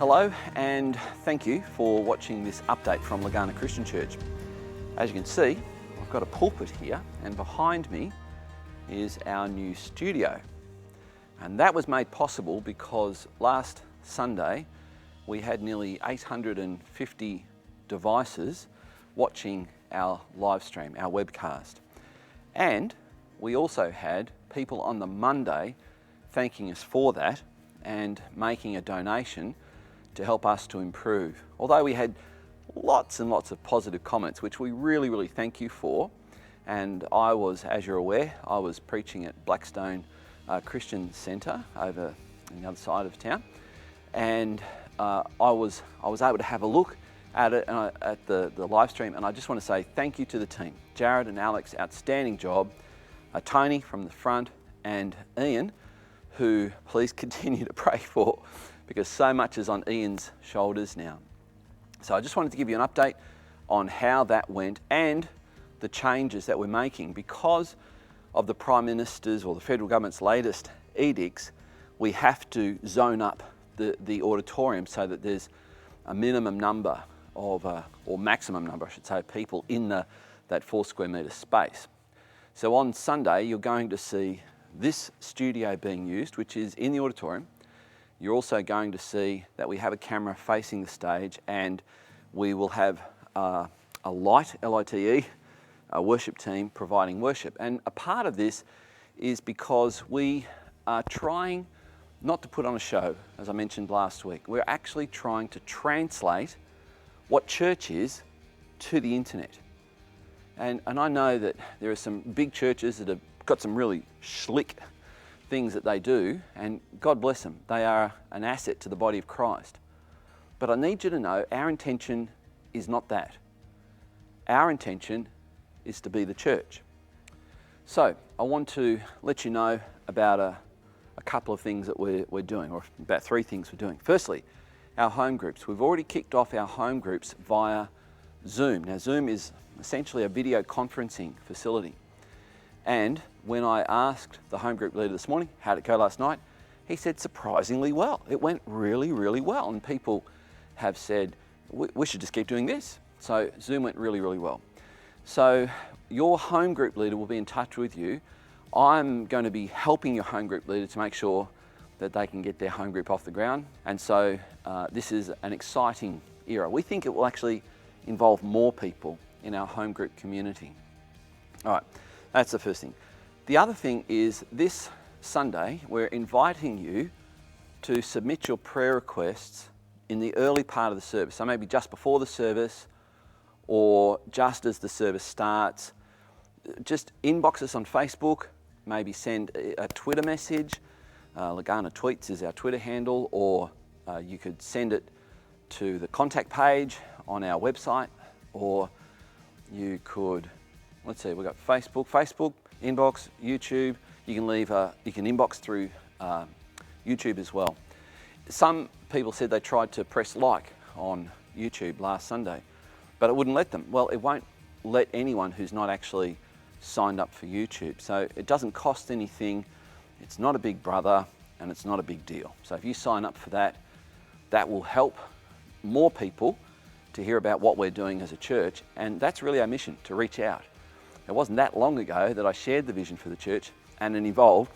Hello and thank you for watching this update from Legana Christian Church. As you can see, I've got a pulpit here and behind me is our new studio. And that was made possible because last Sunday we had nearly 850 devices watching our live stream, our webcast. And we also had people on the Monday thanking us for that and making a donation to help us to improve. Although we had lots and lots of positive comments, which we really thank you for. And I was, as you're aware, I was preaching at Blackstone Christian Centre over on the other side of town. And I was able to have a look at it at the live stream, and I just want to say thank you to the team. Jared and Alex, outstanding job. Tony from the front, and Ian, who please continue to pray for, because so much is on Ian's shoulders now. So I just wanted to give you an update on how that went and the changes that we're making. Because of the Prime Minister's or the federal government's latest edicts, we have to zone up the auditorium so that there's a minimum number of, or maximum number I should say, of people in that 4 square metre space. So on Sunday you're going to see this studio being used, which is in the auditorium. You're also going to see that we have a camera facing the stage, and we will have a light, L-I-T-E, a worship team providing worship. And a part of this is because we are trying not to put on a show, as I mentioned last week. We're actually trying to translate what church is to the internet. And I know that there are some big churches that have got some really slick things that they do, and God bless them. They are an asset to the body of Christ. But I need you to know our intention is not that. Our intention is to be the church. So I want to let you know about a couple of things that we're doing, or about 3 things we're doing. Firstly, our home groups. We've already kicked off our home groups via Zoom. Now, Zoom is essentially a video conferencing facility. And when I asked the home group leader this morning, how'd it go last night? He said surprisingly well. It went really well. And people have said, we should just keep doing this. So Zoom went really well. So your home group leader will be in touch with you. I'm going to be helping your home group leader to make sure that they can get their home group off the ground. And so this is an exciting era. We think it will actually involve more people in our home group community. All right, that's the first thing. The other thing is this Sunday, we're inviting you to submit your prayer requests in the early part of the service. So maybe just before the service or just as the service starts. Just inbox us on Facebook, maybe send a Twitter message. Legana Tweets is our Twitter handle, or you could send it to the contact page on our website, or you could, let's see, we've got Facebook, inbox, YouTube. You can inbox through YouTube as well. Some people said they tried to press like on YouTube last Sunday, but it wouldn't let them. Well, it won't let anyone who's not actually signed up for YouTube. So it doesn't cost anything. It's not a big brother, and it's not a big deal. So if you sign up for that, that will help more people to hear about what we're doing as a church. And that's really our mission, to reach out. It wasn't that long ago that I shared the vision for the church, and it involved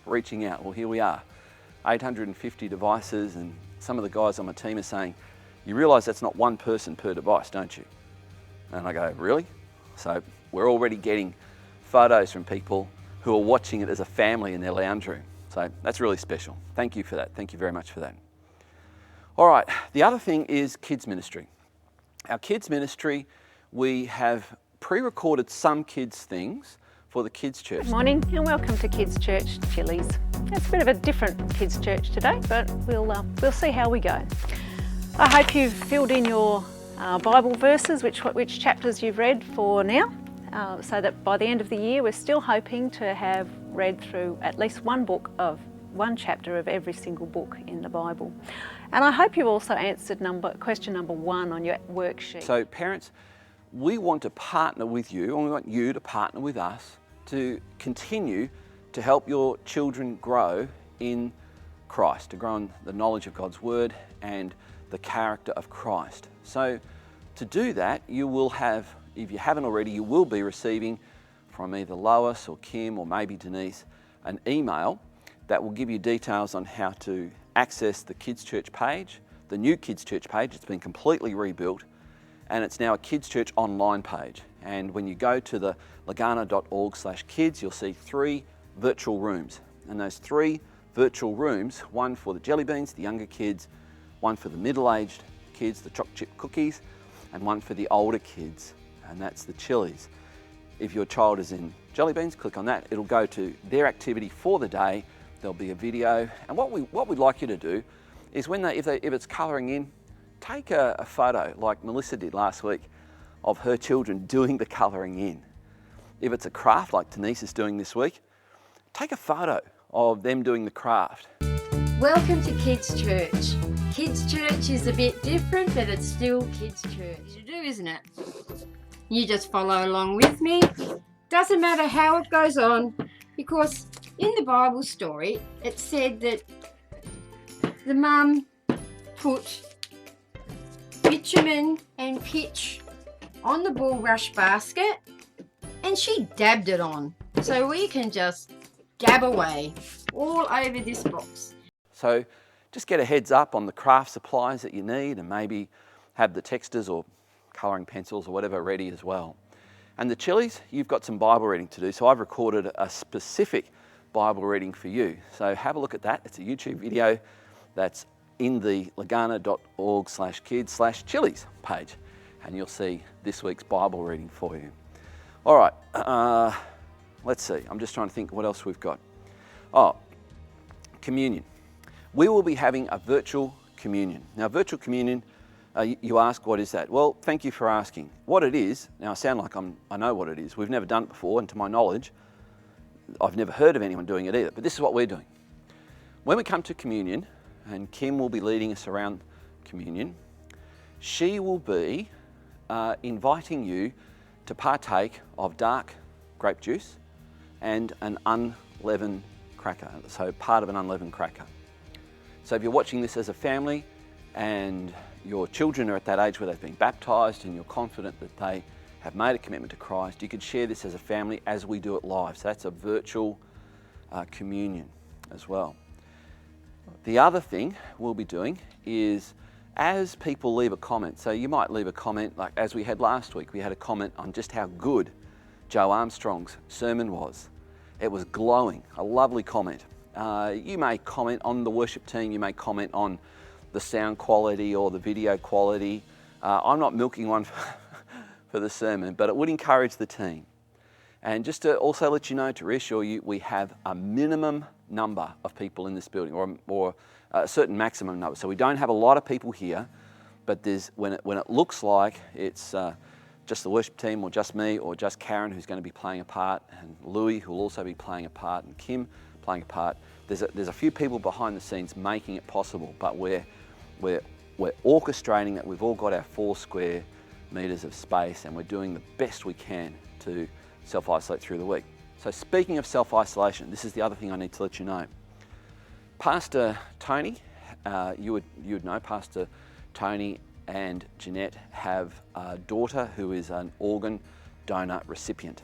reaching out. Well, here we are, 850 devices, and some of the guys on my team are saying, you realise that's not one person per device, don't you? And I go, really? So we're already getting photos from people who are watching it as a family in their lounge room. So that's really special. Thank you for that. Thank you very much for that. All right, the other thing is kids ministry. Our kids ministry, we have pre-recorded some kids things for the kids church. Good morning and welcome to Kids Church Chili's. It's a bit of a different kids church today, but we'll see how we go. I hope you've filled in your Bible verses, which chapters you've read for now, so that by the end of the year we're still hoping to have read through at least one chapter of every single book in the Bible. And I hope you've also answered question number 1 on your worksheet. So parents, we want to partner with you, and we want you to partner with us to continue to help your children grow in Christ, to grow in the knowledge of God's Word and the character of Christ. So to do that, you will have, if you haven't already, you will be receiving from either Lois or Kim or maybe Denise an email that will give you details on how to access the Kids Church page, the new Kids Church page. It's been completely rebuilt and it's now a Kids Church online page. And when you go to the legana.org/kids, you'll see 3 virtual rooms. And those 3 virtual rooms, one for the jelly beans, the younger kids, one for the middle-aged kids, the chocolate chip cookies, and one for the older kids, and that's the chilies. If your child is in jelly beans, click on that. It'll go to their activity for the day. There'll be a video, and what we'd like you to do is if it's colouring in, take a photo like Melissa did last week of her children doing the colouring in. If it's a craft like Denise is doing this week, take a photo of them doing the craft. Welcome to Kids Church. Kids Church is a bit different, but it's still Kids Church. You do, isn't it? You just follow along with me. Doesn't matter how it goes on, because in the Bible story, it said that the mum put bitumen and pitch on the bulrush basket and she dabbed it on. So we can just dab away all over this box. So just get a heads up on the craft supplies that you need, and maybe have the texters or colouring pencils or whatever ready as well. And the chilies, you've got some Bible reading to do, so I've recorded a specific Bible reading for you. So have a look at that. It's a YouTube video that's in the legana.org/kids/chilies page, and you'll see this week's Bible reading for you. All right, let's see. I'm just trying to think what else we've got. Oh, communion. We will be having a virtual communion. Now, virtual communion, you ask, what is that? Well, thank you for asking. What it is, now I sound like I know what it is. We've never done it before, and to my knowledge, I've never heard of anyone doing it either, but this is what we're doing. When we come to communion, and Kim will be leading us around communion, she will be inviting you to partake of dark grape juice and an unleavened cracker, so part of an unleavened cracker. So if you're watching this as a family and your children are at that age where they've been baptised and you're confident that they have made a commitment to Christ, you could share this as a family as we do it live. So that's a virtual communion as well. The other thing we'll be doing is, as people leave a comment, so you might leave a comment, like as we had last week, we had a comment on just how good Joe Armstrong's sermon was. It was glowing, a lovely comment. You may comment on the worship team, you may comment on the sound quality or the video quality. I'm not milking one for the sermon, but it would encourage the team. And just to also let you know, to reassure you, we have a minimum number of people in this building, or a certain maximum number. So we don't have a lot of people here, but when it looks like it's just the worship team, or just me, or just Karen, who's going to be playing a part, and Louis, who will also be playing a part, and Kim playing a part. There's a few people behind the scenes making it possible, but we're orchestrating that. We've all got our 4 square metres of space, and we're doing the best we can to self-isolate through the week. So speaking of self-isolation, this is the other thing I need to let you know. Pastor Tony, you would know, Pastor Tony and Jeanette have a daughter who is an organ donor recipient.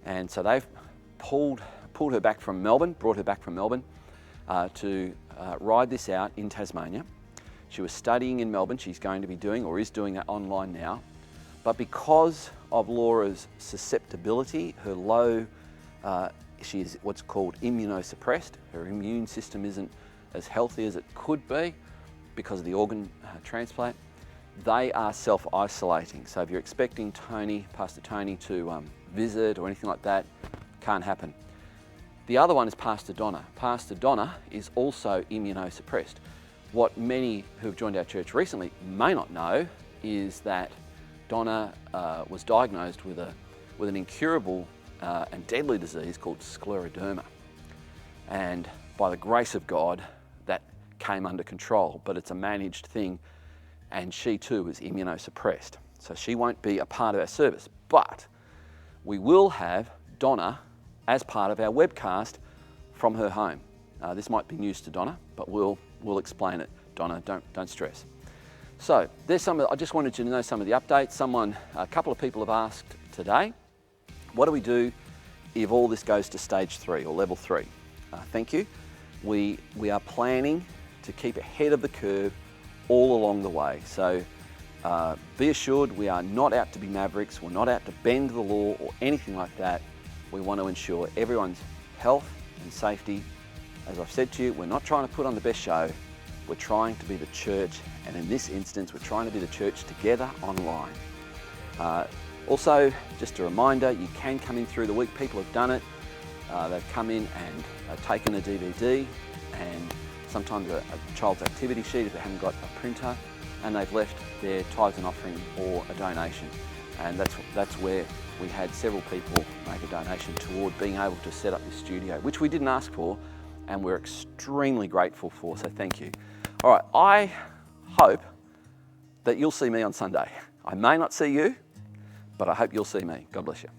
And so they've pulled her back from Melbourne, brought her back from Melbourne to ride this out in Tasmania. She was studying in Melbourne. She's going to be doing, or is doing, that online now. But because of Laura's susceptibility, her low, she is what's called immunosuppressed. Her immune system isn't as healthy as it could be because of the organ transplant. They are self-isolating. So if you're expecting Pastor Tony to visit or anything like that, can't happen. The other one is Pastor Donna. Pastor Donna is also immunosuppressed. What many who have joined our church recently may not know is that Donna was diagnosed with an incurable and deadly disease called scleroderma. And by the grace of God, that came under control, but it's a managed thing, and she too is immunosuppressed. So she won't be a part of our service, but we will have Donna as part of our webcast from her home. This might be news to Donna, but we'll explain it. Donna, don't stress. So there's I just wanted you to know some of the updates. A couple of people have asked today, what do we do if all this goes to stage 3 or level 3? Thank you. We are planning to keep ahead of the curve all along the way. So be assured we are not out to be mavericks. We're not out to bend the law or anything like that. We want to ensure everyone's health and safety. As I've said to you, we're not trying to put on the best show. We're trying to be the church, and in this instance, we're trying to be the church together online. Also, just a reminder, you can come in through the week. People have done it. They've come in and taken a DVD and sometimes a child's activity sheet if they haven't got a printer, and they've left their tithes and offering or a donation. And that's where we had several people make a donation toward being able to set up this studio, which we didn't ask for, and we're extremely grateful for, so thank you. All right, I hope that you'll see me on Sunday. I may not see you, but I hope you'll see me. God bless you.